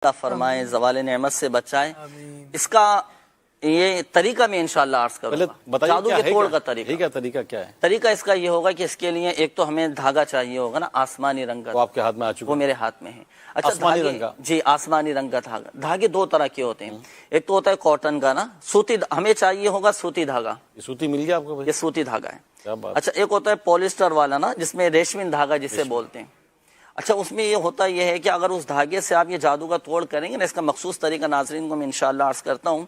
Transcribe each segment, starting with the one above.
اللہ فرمائے، زوال نعمت سے بچائے. اس کا یہ طریقہ میں انشاءاللہ عرض کروں گا. جادو کے توڑ کا طریقہ کیا ہے؟ طریقہ اس کا یہ ہوگا کہ اس کے لیے ایک تو ہمیں دھاگا چاہیے ہوگا نا، آسمانی رنگ کا. وہ آپ کے ہاتھ میں آ چکا؟ وہ میرے ہاتھ میں ہے. اچھا، آسمانی رنگ کا؟ جی، آسمانی رنگ کا دھاگا. دھاگے دو طرح کے ہوتے ہیں. ایک تو ہوتا ہے کاٹن کا نا، سوتی. ہمیں چاہیے ہوگا سوتی دھاگا. یہ سوتی مل گیا آپ کو؟ یہ سوتی دھاگا ہے. کیا بات. اچھا، ایک ہوتا ہے پولیسٹر والا نا، جس میں ریشمی دھاگا جسے بولتے ہیں. اچھا، اس میں یہ ہوتا یہ ہے کہ اگر اس دھاگے سے آپ یہ جادو کا توڑ کریں گے نا، اس کا مخصوص طریقہ ناظرین کو میں انشاءاللہ عرض کرتا ہوں،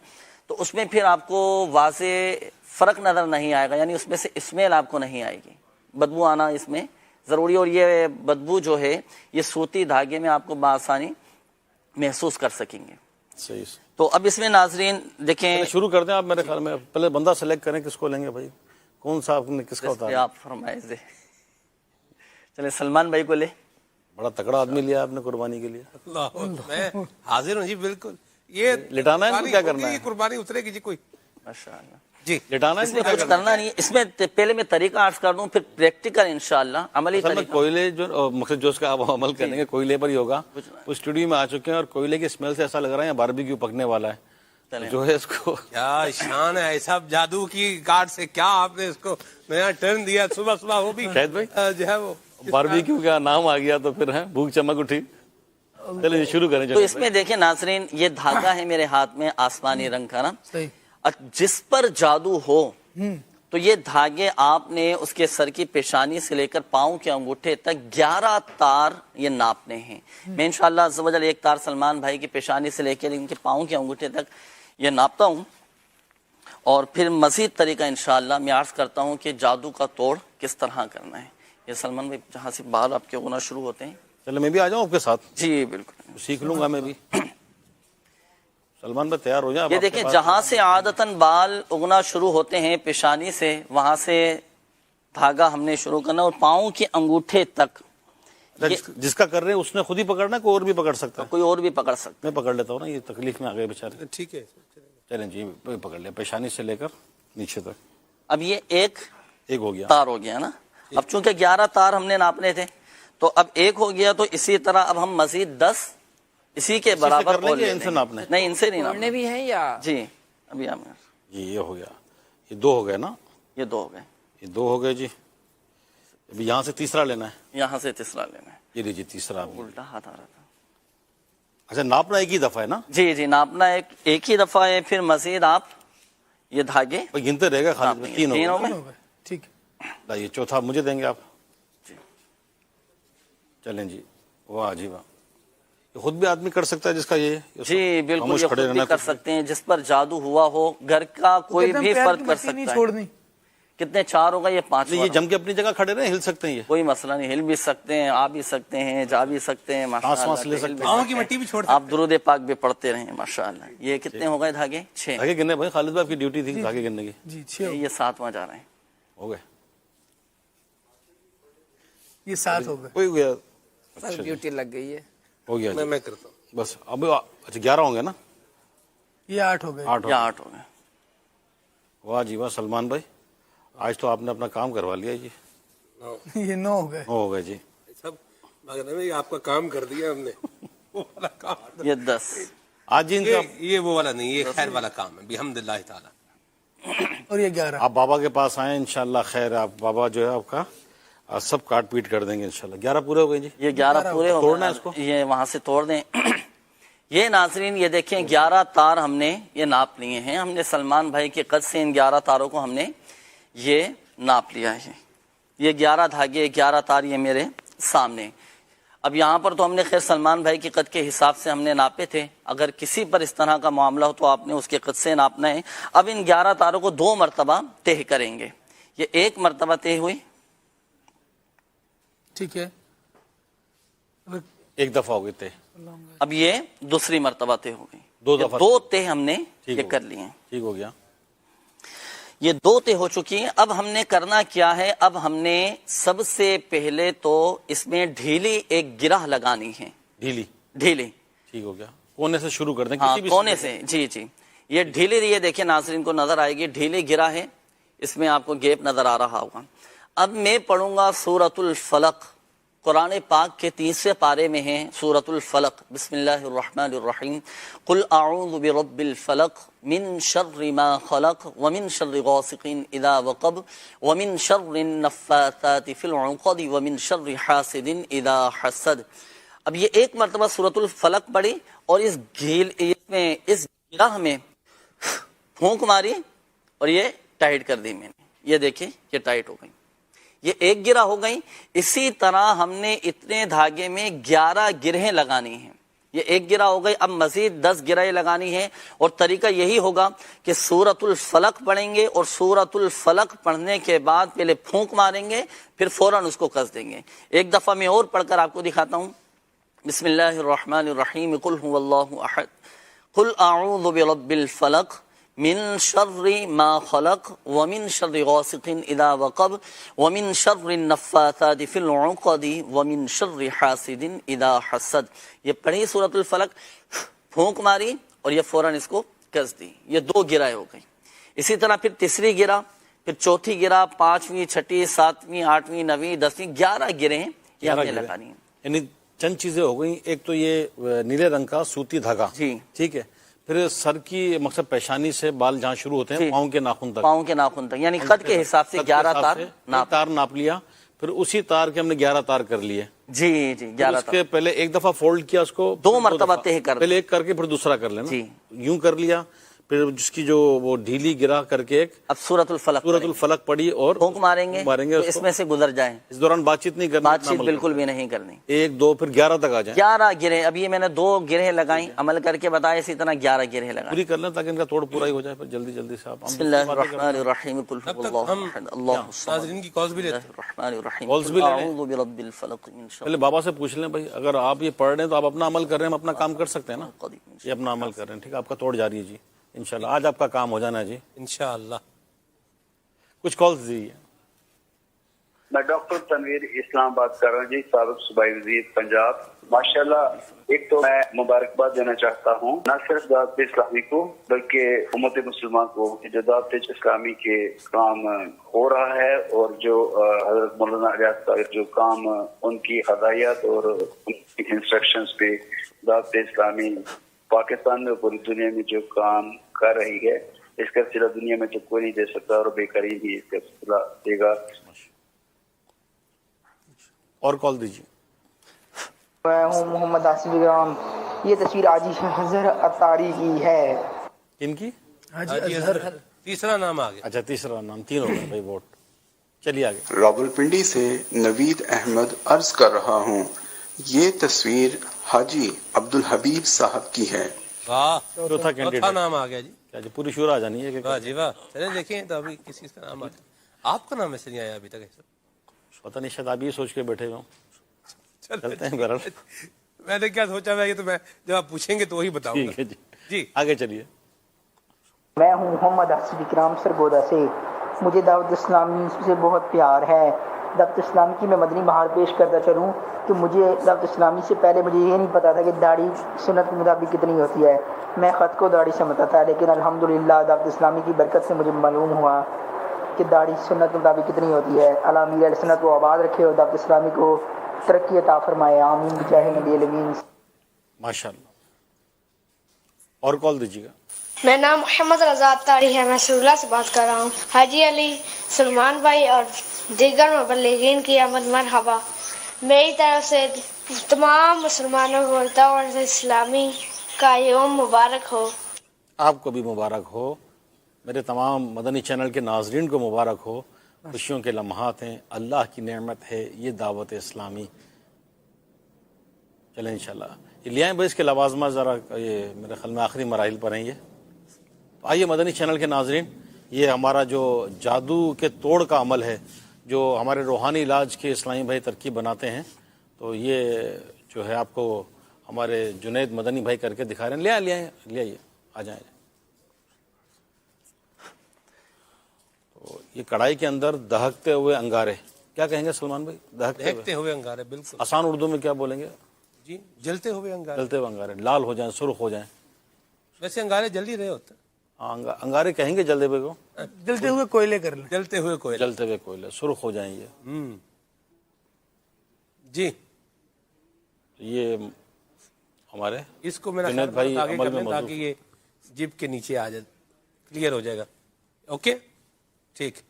تو اس میں پھر آپ کو واضح فرق نظر نہیں آئے گا. یعنی اس میں سے اسمیل آپ کو نہیں آئے گی، بدبو آنا اس میں ضروری. اور یہ بدبو جو ہے یہ سوتی دھاگے میں آپ کو بآسانی محسوس کر سکیں گے. صحیح. تو اب اس میں ناظرین دیکھیں، شروع کرتے ہیں آپ. میرے خیال میں پہلے بندہ سلیکٹ کریں کس کو لیں گے بھائی، کون سا آپ نے کس کا اتارا؟ آپ فرمائے دے. چلے سلمان بھائی کو لے. بڑا تکڑا آدمی لیا آپ نے قربانی کے لیے. میں حاضر ہوں جی. بالکل. یہ لٹانا ہے، کیا کرنا ہے؟ قربانی اترے گی جی. کوئی ماشاءاللہ جی لٹانا ہے، اس میں کچھ کرنا نہیں. اس میں پہلے میں طریقہ عرض کر دوں، پھر پریکٹیکل انشاءاللہ عملی طریقہ. کوئلے جو مقصد جو اس کا آپ عمل کریں گے کوئلے پر ہی ہوگا. وہ اسٹوڈیو میں آ چکے ہیں اور کوئلے کی اسمیل سے ایسا لگ رہا ہے باربیکیو پکنے والا ہے جو ہے. اس کو کیا شان ہے صاحب، جادو کی کارڈ سے کیا آپ نے اس کو نیا ٹرن دیا. صبح صبح وہ بھی شاید بھائی جو ہے وہ باربیکیو کا نام آ گیا تو پھر ہے بھوک چمک اٹھی. چلیں شروع کریں. تو اس میں دیکھیں ناظرین، یہ دھاگا ہے میرے ہاتھ میں آسمانی رنگ کا نا. جس پر جادو ہو تو یہ دھاگے آپ نے اس کے سر کی پیشانی سے لے کر پاؤں کے انگوٹھے تک 11 تار یہ ناپنے ہیں. میں انشاءاللہ عز و جل ایک تار سلمان بھائی کی پیشانی سے لے کر ان کے پاؤں کے انگوٹھے تک یہ ناپتا ہوں، اور پھر مزید طریقہ انشاءاللہ میں عرض کرتا ہوں کہ جادو کا توڑ کس طرح کرنا ہے. یہ سلمان بھائی جہاں سے بال آپ کے ہونا شروع ہوتے ہیں. چلے میں بھی آ جاؤں آپ کے ساتھ. جی بالکل، سیکھ لوں گا میں بھی. سلمان بھائی تیار ہو جائیں. یہ دیکھیں جہاں سے عادتاً بال اگنا شروع ہوتے ہیں پیشانی سے، وہاں سے دھاگا ہم نے شروع کرنا اور پاؤں کے انگوٹھے تک. جس کا کر رہے ہیں اس نے خود ہی پکڑنا، کوئی اور بھی پکڑ سکتا ہے؟ کوئی اور بھی پکڑ سکتا میں پکڑ لیتا ہوں نا، یہ تکلیف میں آ گئے بیچارے. ٹھیک ہے. چلیں جی پکڑ لیا پیشانی سے لے کر نیچے تک. اب یہ ایک ہو گیا تار ہو گیا نا. اب چونکہ 11 تار ہم نے ناپنے تھے تو اب ایک ہو گیا، تو اسی طرح اب ہم مزید 10 اسی کے برابر ان سے ناپنے؟ نہیں، ان سے نہیں ناپنے بھی ہیں یا جی. ابھی یہ ہو گیا. یہ 2 ہو گئے نا. یہ 2 ہو گئے. یہ 2 ہو گئے جی. ابھی یہاں سے تیسرا لینا ہے. یہاں سے تیسرا لینا ہے. یہ لیجیے تیسرا. الٹا ہاتھ آ رہا تھا. اچھا ناپنا ایک ہی دفعہ ہے نا؟ جی جی، ناپنا ایک ہی دفعہ ہے. پھر مزید آپ یہ دھاگے گنتے رہے گا. خالد میں 3 ہو گئے. ٹھیک ہے. یہ چوتھا مجھے دیں گے آپ. جی. چلیں جی. واہ جی واہ. یہ خود بھی آدمی کر سکتا ہے جس کا یہ. جی بالکل، یہ خود بھی کر سکتے ہیں جس پر جادو ہوا ہو. گھر کا کوئی بھی فرد کر سکتا ہے. کتنے 4 ہوگا؟ یہ 5. یہ جم کے اپنی جگہ کھڑے رہے، ہل سکتے ہیں. یہ کوئی مسئلہ نہیں، ہل بھی سکتے ہیں، آ بھی سکتے ہیں، جا بھی سکتے ہیں. سانس لے سکتے ہیں. پاؤں کی مٹی بھی چھوڑ آپ درود پاک بھی پڑھتے رہیں ماشاءاللہ. یہ کتنے ہو گئے دھاگے؟ 6 دھاگے گننے بھائی. خالد بھائی کی ڈیوٹی تھی دھاگے گننے کی. جی 6 یہ 7واں جا رہے ہیں. ہو گئے. یہ 7 ہو گئے. ہو گیا. سر ڈیوٹی لگ گئی ہے. ہو گیا. میں کرتا ہوں بس اب. اچھا 11 ہوں گے نا. یہ 8 ہو گئے. 8 ہو گئے. واہ جی واہ سلمان بھائی، آج تو آپ نے اپنا کام کروا لیا جی. یہ 9 ہو گئے. 9 ہو گئے جی. سب آپ کا کام کر دیا ہم نے. وہ والا کام. یہ 10. آج جی یہ وہ والا نہیں، یہ خیر والا کام ہے بحمداللہ تعالی. اور یہ 11. آپ بابا کے پاس آئیں انشاءاللہ خیر. آپ بابا جو ہے آپ کا سب کاٹ پیٹ کر دیں گے انشاءاللہ. 11 پورے ہو گئے جی. یہ 11 پورے ہو گئے. توڑنا ہے اس کو. یہ وہاں سے توڑ دیں. یہ ناظرین یہ دیکھیں 11 تار ہم نے یہ ناپ لیے ہیں. ہم نے سلمان بھائی کے قد سے ان 11 تاروں کو ہم نے یہ ناپ لیا ہے. یہ 11 دھاگے 11 تار یہ میرے سامنے. اب یہاں پر تو ہم نے خیر سلمان بھائی کے قد کے حساب سے ہم نے ناپے تھے. اگر کسی پر اس طرح کا معاملہ ہو تو آپ نے اس کے قد سے ناپنا ہے. اب ان 11 تاروں کو 2 مرتبہ طے کریں گے. یہ 1 مرتبہ طے ہوئی. ٹھیک ہے. ایک دفعہ ہو گئے تھے. اب یہ دوسری مرتبہ طے ہو گئی. 2 دفعہ 2 طے ہم نے یہ کر لیے. ٹھیک ہو گیا. یہ 2 طے ہو چکی ہیں. اب ہم نے کرنا کیا ہے؟ اب ہم نے سب سے پہلے تو اس میں ڈھیلی ایک گرہ لگانی ہے. ڈھیلی. ٹھیک ہو گیا. کونے سے شروع کر دیں. ہاں کونے سے. جی جی. یہ ڈھیلی یہ دیکھیں ناظرین کو نظر آئے گی. ڈھیلی گرہ ہے، اس میں آپ کو گیپ نظر آ رہا ہوگا. اب میں پڑھوں گا سورۃ الفلق. قرآن پاک کے 30ویں پارے میں ہیں سورۃ الفلق. بسم اللہ الرحمن الرحیم. قل اعوذ برب الفلق من شر ما خلق ومن شر غاسق اذا وقب ومن شر النفاثات فی العقد ومن شر حاسد اذا حسد. اب یہ ایک مرتبہ سورۃ الفلق پڑھی اور اس گرہ میں پھونک ماری اور یہ ٹائٹ کر دی میں نے. یہ دیکھیں یہ ٹائٹ ہو گئی, یہ ایک گرہ ہو گئی. اسی طرح ہم نے اتنے دھاگے میں 11 گرہیں لگانی ہیں. یہ ایک گرہ ہو گئی, اب مزید 10 گرہیں لگانی ہیں. اور طریقہ یہی ہوگا کہ سورۃ الفلق پڑھیں گے اور سورۃ الفلق پڑھنے کے بعد پہلے پھونک ماریں گے, پھر فوراً اس کو کس دیں گے. ایک دفعہ میں اور پڑھ کر آپ کو دکھاتا ہوں. بسم اللہ الرحمن الرحیم. قل هو اللہ احد قل اعوذ برب الفلق من شر ما خلق ومن شر غاسق اذا وقب ومن شر النفاثات في العقد ومن شر حاسد اذا حسد. یہ پڑھی سورۃ الفلق, پھونک ماری اور یہ فوراً اس کو کس دی. یہ 2 گرہ ہو گئی. اسی طرح پھر تیسری گرہ, پھر چوتھی گرہ, 5ویں, 6ٹھی, 7ویں, 8ویں, 9ویں, 10ویں, 11 گرہیں یہ ہم نے لگانی ہیں. یعنی چند چیزیں ہو گئیں. ایک تو یہ نیلے رنگ کا سوتی دھاگا, جی ٹھیک ہے. پھر سر کی مقصد پیشانی سے بال جہاں شروع ہوتے ہیں پاؤں کے ناخن تک, پاؤں کے ناخن تک, یعنی قد کے حساب سے 11 تار ناپ لیا. پھر اسی تار کے ہم نے 11 تار کر لیے. جی جی 11 اس کے پہلے ایک دفعہ فولڈ کیا اس کو, 2 مرتبہ تہہ کر, پہلے ایک کر کے پھر دوسرا کر لینا. جی یوں کر لیا. پھر جس کی جو وہ ڈھیلی گرا کر کے ایک اب سورۃ الفلق پڑھی اور پھونک ماریں گے تو اس میں سے گزر جائیں. اس دوران بات چیت نہیں کرنی, بات چیت بالکل بھی نہیں کرنی. 1 2 پھر 11 تک آ جائیں. 11 گرہیں, اب یہ میں نے 2 گرہیں لگائیں, عمل کر کے بتایا, اسی طرح 11 گرہیں لگائیں. پوری کر لیں تاکہ ان کا توڑ پورا ہی ہو جائے. پھر جلدی جلدی سے آپ بسم اللہ الرحمن الرحیم. قل تب هو تک اللہ ہم احد اللہ الصمد ناظرین کی کالز بھی لیتے ہیں. الرحمن الرحیم. کالز بھی قل لے لیں. اعوذ برب الفلق من شر پہلے بابا سے پوچھ لیں بھائی, اگر آپ یہ پڑھ رہے ہیں تو آپ اپنا عمل کر رہے ہیں, ہم اپنا کام کر سکتے ہیں نا. یہ اپنا عمل کر رہے ہیں, ٹھیک ہے. آپ کا توڑ جاری ہے جی, انشاءاللہ آج آپ کا کام ہو جانا ہے جی انشاءاللہ. کچھ کالز دیجیے. میں ڈاکٹر تنویر اسلام بات کر رہا ہوں جی, سابق صوبائی وزیر پنجاب. ماشاءاللہ, ایک تو میں مبارکباد دینا چاہتا ہوں نہ صرف دعوت اسلامی کو بلکہ امت مسلمان کو, جو دعوت اسلامی کے کام ہو رہا ہے اور جو حضرت مولانا الیاس کا جو کام, ان کی ہدایات اور ان کی انسٹرکشنز پہ دعوت اسلامی پاکستان میں پوری دنیا میں جو کام کر رہی ہے, اس کا صلہ دنیا میں تو کوئی نہیں دے سکتا اور بے قریب ہی اس کا صلہ دے گا. اور کال دیجیے. میں ہوں محمد آصف اکرام. یہ تصویر حاجی اظہر اتاری کی ہے. کن کی؟ حاجی اظہر. تیسرا نام آ گیا. اچھا تیسرا نام, 3 ہو گئے بھائی ووٹ. چلیے آگے. راولپنڈی سے نوید احمد عرض کر رہا ہوں, یہ تصویر حاجی عبدالحبیب صاحب کی ہے. واہ, چوتھا کینڈیڈیٹ نام آ گیا جی. کیا جی پوری شورا آ جانی ہے. واہ جی واہ. چلیں دیکھیں تو ابھی کسی کا نام آتا ہے. آپ کا نام ایسے نہیں آیا ابھی تک. پتہ نہیں, شاید آپ یہ سوچ کے بیٹھے ہوئے ہوں. چلتے ہیں بہرحال. میں نے کیا سوچا تھا, یہ تو میں جب آپ پوچھیں گے تو وہی بتاؤں گا. ٹھیک ہے جی, جی آگے چلیے. میں ہوں محمد آصف اکرام سرگودا سے. مجھے دعوت اسلامی سے بہت پیار ہے. دعوت اسلامی کی میں مدنی بہار پیش کرتا چلوں کہ مجھے دعوت اسلامی سے پہلے مجھے یہ نہیں پتا تھا کہ داڑھی سنت کے مطابق کتنی ہوتی ہے. میں خط کو داڑھی سمجھتا تھا, لیکن الحمدللہ دعوت اسلامی کی برکت سے مجھے معلوم ہوا کہ داڑھی سنت کے مطابق کتنی ہوتی ہے. اللہ میرا سنت کو آباد رکھے اور دعوت اسلامی کو ترقی عطا فرمائے, آمین بجاہ نبی الامین. ماشاءاللہ. اور کال دیجیے گا. میرا نام محمد رضا اتاری ہے. میں سرولہ سے بات کر رہا ہوں. حاجی علی, سلمان بھائی اور دیگر مبلغین کی آمد مرحبا. میری طرف سے تمام مسلمانوں کو دعوت اسلامی کا یوم مبارک ہو. آپ کو بھی مبارک ہو. میرے تمام مدنی چینل کے ناظرین کو مبارک ہو. خوشیوں کے لمحات ہیں, اللہ کی نعمت ہے یہ دعوت اسلامی. چلیں انشاءاللہ یہ لے آئیں بھائی, اس کے لوازمات ذرا, یہ میرے خیال میں آخری مراحل پر ہیں یہ. تو آئیے مدنی چینل کے ناظرین, یہ ہمارا جو جادو کے توڑ کا عمل ہے, جو ہمارے روحانی علاج کے اسلامی بھائی ترکیب بناتے ہیں, تو یہ جو ہے آپ کو ہمارے جنید مدنی بھائی کر کے دکھا رہے ہیں. لے آئیے آ جائیں. تو یہ کڑھائی کے اندر دہکتے ہوئے انگارے, کیا کہیں گے سلمان بھائی؟ دہکتے ہوئے انگارے, بالکل آسان اردو میں کیا بولیں گے جی؟ جلتے ہوئے انگارے. جلتے ہوئے انگارے, لال ہو جائیں, سرخ ہو جائیں. ویسے انگارے جل ہی رہے ہوتے ہیں. انگارے کہیں گے جلدے ہوئے کو, جلتے ہوئے کوئلے کر لیں. جلتے ہوئے کوئلے, جلتے ہوئے کوئلے, سرخ ہو جائیں یہ. جی یہ ہمارے اس کو میرا جنید بھائی آگے عمل کر میں لیں موضوع تاکہ یہ جب کے نیچے آ جائے، کلیئر ہو جائے گا. اوکے ٹھیک.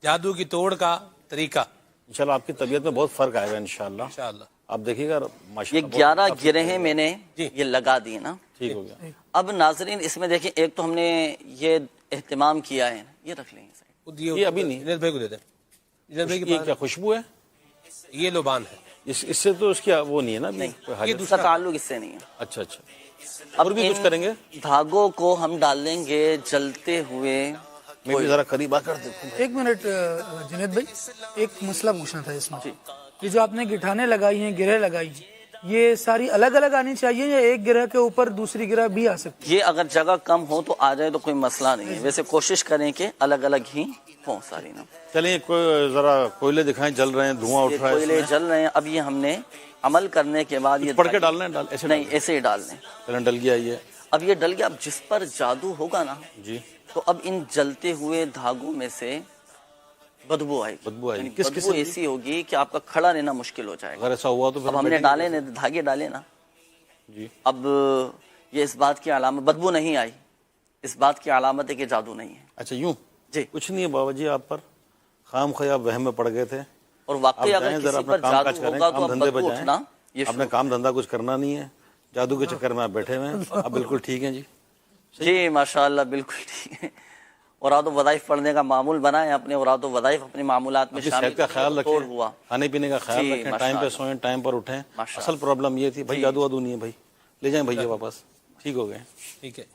جادو کی توڑ کا طریقہ انشاءاللہ آپ کی طبیعت میں بہت فرق آئے گا انشاءاللہ. انشاءاللہ. آپ دیکھیے گا یہ ماشاءاللہ 11 گرہیں میں نے جی. یہ لگا دیے نا. ٹھیک ہو گیا. اب ناظرین اس میں دیکھیں، ایک تو ہم نے یہ اہتمام کیا ہے، یہ رکھ لیں گے. یہ ابھی نہیں. جنید بھائی کو دے دیں. جنید بھائی یہ کیا خوشبو ہے؟ یہ لوبان ہے. اس سے تو اس کی وہ نہیں ہے نا. یہ دوسرا تعلق اس سے نہیں ہے. اچھا اچھا. اب اور بھی کچھ کریں گے؟ دھاگوں کو ہم ڈال دیں گے جلتے ہوئے. میں بھی ذرا قریب آ کر دیکھوں. ایک منٹ جنید بھائی، ایک مسئلہ پوچھنا تھا اس میں. یہ جو آپ نے گٹھانے لگائی ہیں، گرہ لگائی ہیں، یہ ساری الگ الگ آنی چاہیے یا ایک گرہ کے اوپر دوسری گرہ بھی آ سکتی ہے؟ یہ اگر جگہ کم ہو تو آ جائے تو کوئی مسئلہ نہیں ہے. ویسے کوشش کریں کہ الگ الگ ہی ہوں ساری نا. چلیں ذرا کوئلے دکھائیں، جل رہے ہیں، دھواں اٹھ رہا ہے. کوئلے جل رہے ہیں. اب یہ ہم نے عمل کرنے کے بعد یہ پڑھ کے ڈالنا ہے؟ ایسے نہیں، ایسے ہی ڈال دیں. چلیں ڈل گیا یہ. اب یہ ڈل گیا. اب جس پر جادو ہوگا نا جی تو اب ان جلتے ہوئے دھاگوں میں سے بدبو آئے گی. بدبو آئے گی. یعنی کس بدبو قسم کی؟ ایسی ہوگی کہ آپ کا کھڑا رہنا مشکل ہو جائے گا. اگر ایسا ہوا تو پھر اب ہم نے ڈالے نا دھاگے ڈالے نا. جی. اب یہ اس بات کی علامت، بدبو نہیں آئی، اس بات کی علامت ہے کہ جادو نہیں ہے. اچھا یوں؟ جی. کچھ نہیں ہے بابا جی، آپ پر خام خیاب وہم میں پڑ گئے تھے. اور آپ واقعی جائیں اگر ذرا کسی اپنا پر کام جادو کاج کریں، ہوگا تو کام اب دھندے پہ بدبو جائیں. اٹھنا یہ اپنے کام دھندا کچھ کرنا نہیں ہے، جادو کے چکر میں آپ بیٹھے ہوئے ہیں. آپ بالکل ٹھیک ہیں جی. جی ماشاءاللہ بالکل ٹھیک ہے. اوراد و وظائف پڑھنے کا معمول بنائیں اپنے، اوراد و وظائف اپنے معمولات میں اپنی شامل صحت کا خیال توڑ رکھیں، ہوا. کھانے پینے کا خیال جی، رکھیں، ٹائم پہ ماشاءاللہ. سوئیں، ٹائم پر اٹھیں. ماشاءاللہ. اصل پرابلم یہ تھی بھائی، جادو وادو نہیں ہے بھائی، لے جائیں بھائی واپس. ٹھیک ہو گئے. ٹھیک ہے.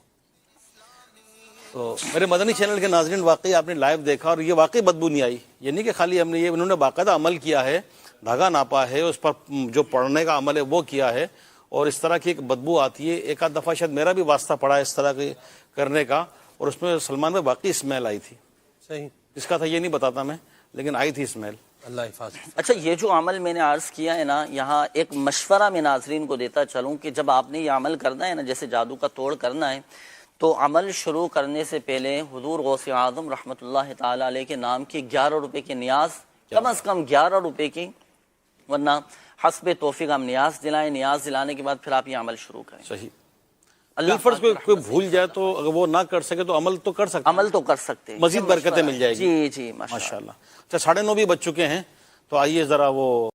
تو میرے مدنی چینل کے ناظرین، واقعی آپ نے لائیو دیکھا اور یہ واقعی بدبو نہیں آئی. یہ نہیں کہ خالی ہم نے یہ، انہوں نے باقاعدہ عمل کیا ہے، دھاگا ناپا ہے، اس پر جو پڑھنے کا عمل ہے وہ کیا ہے، اور اس طرح کی ایک بدبو آتی ہے. ایک آدھ دفعہ شاید میرا بھی واسطہ پڑا اس طرح کے کرنے کا، اور اس میں سلمان میں واقعی اسمیل آئی تھی. صحیح. اس کا تھا یہ نہیں بتاتا میں، لیکن آئی تھی اسمیل. اللہ حفاظ. اچھا یہ جو عمل میں نے عرض کیا ہے نا، یہاں ایک مشورہ میں ناظرین کو دیتا چلوں کہ جب آپ نے یہ عمل کرنا ہے نا، جیسے جادو کا توڑ کرنا ہے، تو عمل شروع کرنے سے پہلے حضور غوث اعظم رحمۃ اللہ تعالی علیہ کے نام کی 11 روپے کی نیاز، کم از کم 11 روپے کی، ورنہ حسب توفیق ہم نیاز دلائیں. نیاز دلانے کے بعد پھر آپ یہ عمل شروع کریں. صحیح. اللہ فرض کوئی بھول جائے تو اگر وہ نہ کر سکے تو عمل تو کر سکتے، عمل تو کر سکتے ہیں. مزید برکتیں مل جائے گی. جی جی ماشاءاللہ. اچھا 9:30 بھی بج چکے ہیں، تو آئیے ذرا وہ